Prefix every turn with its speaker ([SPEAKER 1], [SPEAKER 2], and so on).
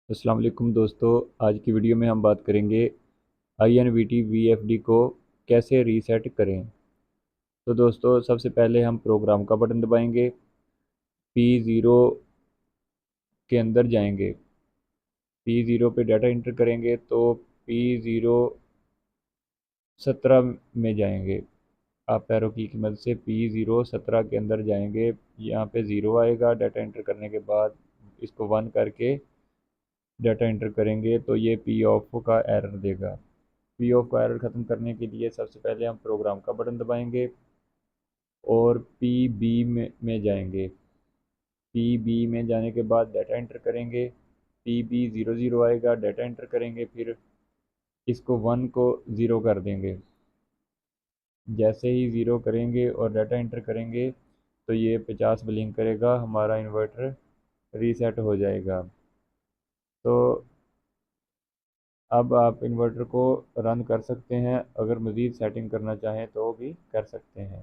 [SPEAKER 1] अस्सलाम वालेकुम दोस्तों। आज की वीडियो में हम बात करेंगे INVT VFD को कैसे रीसेट करें। तो दोस्तों सबसे पहले हम प्रोग्राम का बटन दबाएंगे। P0 के अंदर जाएंगे। P0 पे डाटा इंटर करेंगे तो P0 17 में जाएंगे। आप एरो की मदद से P0 17 के अंदर जाएंगे। यहाँ पे ज़ीरो आएगा। डाटा इंटर करने के बाद इसको 1 करके डाटा इंटर करेंगे तो ये पी ऑफ का एरर देगा। पी ऑफ का एरर ख़त्म करने के लिए सबसे पहले हम प्रोग्राम का बटन दबाएंगे और पी बी में जाएंगे। पी बी में जाने के बाद डाटा इंटर करेंगे। PB00 आएगा। डाटा इंटर करेंगे, फिर इसको 1 को 0 कर देंगे। जैसे ही 0 करेंगे और डाटा इंटर करेंगे तो ये 50 ब्लिंक करेगा, हमारा इन्वर्टर रीसेट हो जाएगा। तो अब आप इन्वर्टर को रन कर सकते हैं। अगर मज़ीद सेटिंग करना चाहें तो भी कर सकते हैं।